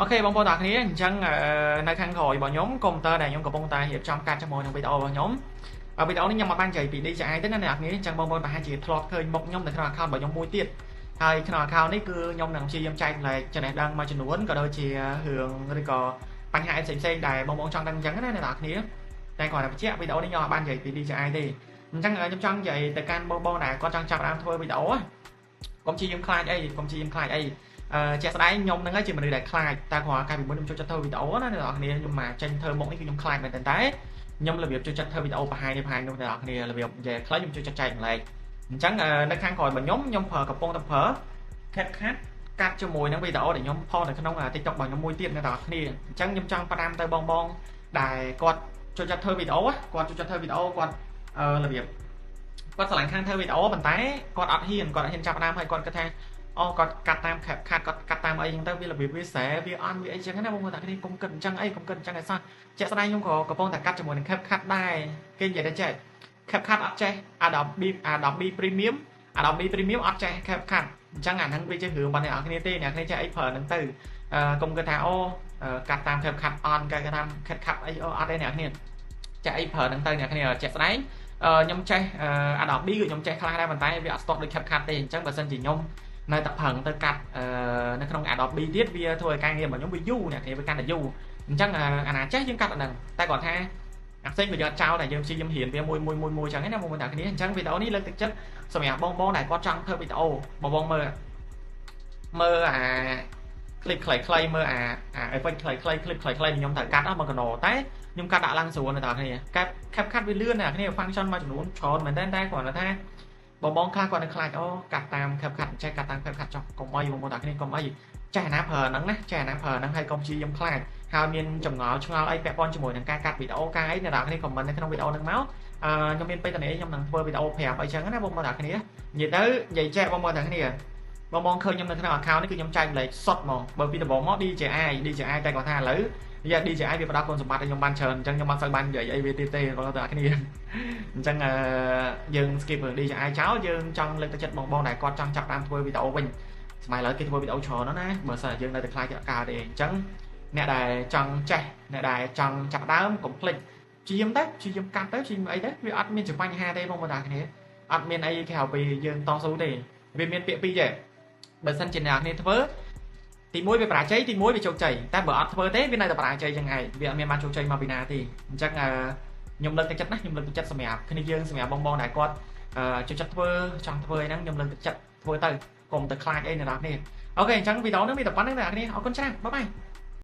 Ok បងប្អូនទាំងគ្នាអញ្ចឹងនៅខាងក្រោយរបស់ខ្ញុំកុំព្យូទ័រដែលខ្ញុំកំពុងតែរៀបចំកាត់ជាមួយនឹងវីដេអូរបស់ខ្ញុំវីដេអូនេះខ្ញុំមកបាននិយាយពី DJI ទេណាអ្នកនរគ្នាអញ្ចឹងបងប្អូនប្រហែលជាធ្លាប់ឃើញមុខខ្ញុំនៅក្នុង account របស់ខ្ញុំមួយទៀតហើយក្នុង account នេះគឺខ្ញុំនឹងព្យាយាមចែកម្លែកចំណេះដឹងមួយចំនួនក៏ដូចជារឿងឬក៏បញ្ហាផ្សេងៗដែលបងប្អូនចង់ដឹងអញ្ចឹងណាអ្នកនរគ្នាតែគ្រាន់តែបញ្ជាក់វីដេអូនេះខ្ញុំអត់បាននិយាយពី DJI ទេអញ្ចឹងខ្ញុំចង់និយាយទៅកាន់បងប្អូនដែលគាត់ចង់ចាប់ផ្ដើមធ្វើវីដេអូកុំព្យាយាមខ្លាចអីជាក់ស្ដែងខ្ញុំនឹងជាមនុស្សដែលខ្លាចតែគ្រាន់តែកាលពីមុនខ្ញុំចូលចិត្តធ្វើវីដេអូណាអ្នកនរគ្នាខ្ញុំមកចេញធ្វើមុខនេះគឺខ្ញុំខ្លាចមែនតែខ្ញុំរបៀបចូលចិត្តធ្វើវីដេអូបង្ហាញនេះនោះអ្នកនរគ្នារបៀបនិយាយខ្លីខ្ញុំចូលចិត្តចែកម្លែកអញ្ចឹងនៅខាងក្រោយរបស់ខ្ញុំកំពុងតែប្រើ CapCut កាត់ជាមួយនឹងវីដេអូដែលខ្ញុំផុសនៅក្នុង TikTok របស់ខ្ញុំមួយទៀតអ្នកនរគ្នាអញ្ចឹងខ្ញុំចង់ផ្ដាំទៅបងដែលគាត់ចូលចិត្តធ្វើវីដេអូគាត់ចូលចិត្តធ្វើវីដេអូគាត់របៀបគាត់ឆ្លាញ់ខាងធ្វើវីដេអូប៉ុន្តែគាត់អត់ហ៊ានចាប់ផ្ដើមហើយគាត់គិតថាអូគាត់កាត់តាម CapCut គាត់កាត់តាមអីចឹងទៅវារបៀបវាស្រែវាអន់វាអីចឹងណាបងប្អូនតាគ្នាកុំគិតអញ្ចឹងអីកុំគិតអញ្ចឹងឯសោះជាក់ស្ដែងខ្ញុំក៏កំពុងតែកាត់ជាមួយនឹង CapCut ដែរគេនិយាយតែចេះ CapCut អត់ចេះ Adobe Premium អត់ចេះ CapCut អញ្ចឹងអាហ្នឹងវាជារឿងរបស់អ្នកនរគ្នាទេអ្នកគ្នាចេះអីប្រើហ្នឹងទៅកុំគិតថាអូកាត់តាម CapCut អន់កាត់តាម CapCut អីអត់ទេអ្នកគ្នាចេះអីប្រើហ្នឹងទៅអ្នកគ្នាជាក់ស្ដែងខ្ញុំចេះ Adobe គឺខ្ញុំចេះខ្លះដែរប៉ុន្តែវាអត់ស្ទាត់ដូច CapCut ទេអញ្ចឹងបើសិនជាខ្ញុំនៅតែប្រឹងទៅកាត់នៅក្នុង Adobe ទៀតវាធ្វើឲ្យការងាររបស់ខ្ញុំវាយូរអ្នកគ្នាវាកាន់តែយូរអញ្ចឹងអាណាចេះយើងកាត់អាហ្នឹងតែគាត់ថាអាផ្សេងវាយកចោលតែយើងព្យាយាមរៀនវាមួយអញ្ចឹងណាបងប្អូនតាគ្នាអញ្ចឹងវីដេអូនេះលើកទឹកចិត្តសម្រាប់បងដែលគាត់ចង់ធ្វើវីដេអូបងមើលអា clip ខ្លីៗមើលអា effect ខ្លីៗ clip ខ្លីៗខ្ញុំត្រូវកាត់មកកណោតែខ្ញុំកាត់ដាក់ឡើងស្រួលណាស់អ្នកគ្នា CapCut វាលឿនណាស់គ្នា function មួយចំនួនច្រើនមែនតែគ្រាន់តែថាបងខ្លះគាត់នឹងខ្លាចអូកាត់តាម CapCut ចេះកាត់តាម CapCut ចុះកុំអីបងប្អូនតាគ្នាកុំអីចេះអាណាប្រើហ្នឹងណាចេះអាណាប្រើហ្នឹងហើយកុំព្យាយាមខ្លាចហើយមានចម្ងល់ឆ្ងល់អីពាក់ព័ន្ធជាមួយនឹងការកាត់វីដេអូការអីអ្នកនរគ្នា comment នៅក្នុងវីដេអូហ្នឹងមកខ្ញុំមានពេលតនេះខ្ញុំនឹងធ្វើវីដេអូប្រាប់អីចឹងណាបងប្អូនតាគ្នានិយាយចែកបងប្អូនតាគ្នាបងឃើញខ្ញុំនៅក្នុង account នេះគឺខ្ញុំចែកម្លែកសុតហ្មងបើពីដំបូងមក DJI តែគាត់ថាឥឡូវDJI វាផ្ដល់គុណសម្បត្តិឲ្យខ្ញុំបានច្រើនអញ្ចឹងខ្ញុំបានសូវបាននិយាយអីវាទៀតទេបងប្អូនតាគ្នាអញ្ចឹងយើង skip រឿង DJI ចោលយើងចង់លើកទឹកចិត្តបងដែលគាត់ចង់ចាប់តាមធ្វើវីដេអូវិញស្មាយឡើយគេធ្វើវីដេអូច្រើនណាស់បើសិនជាយើងនៅតែខ្លាចកើតទេអញ្ចឹងអ្នកដែលចង់ចេះអ្នកដែលចង់ចាប់ដើមកុំភ្លេចព្យាយាមកាត់ទៅព្យាយាមអីទៅវាអត់មានជាបញ្ហាទេបងប្អូនតាគ្នាអត់មានអីក្រៅពីយើងតស៊ូទេវាមានពាក្យពីរទេបើសិនជាអ្នកគ្នាធ្វើទី1វាបរាជ័យទី1វាជោគជ័យតែបើអត់ធ្វើទេវានៅតែបរាជ័យចឹងឯងវាអត់មានបានជោគជ័យមកពីណាទេអញ្ចឹងខ្ញុំលើកទឹកចិត្តណាខ្ញុំលើកទឹកចិត្តសម្រាប់គ្នាយើងសម្រាប់បងដែលគាត់ចូលចិត្តធ្វើចង់ធ្វើអីហ្នឹងខ្ញុំលើកទឹកចិត្តធ្វើទៅកុំទៅខ្លាចអីអ្នកនរគ្នាអូខេអញ្ចឹងវីដេអូនេះមានតែប៉ុណ្្នឹងអ្នកនរគ្នាអរគុណច្រើនបាយបាយ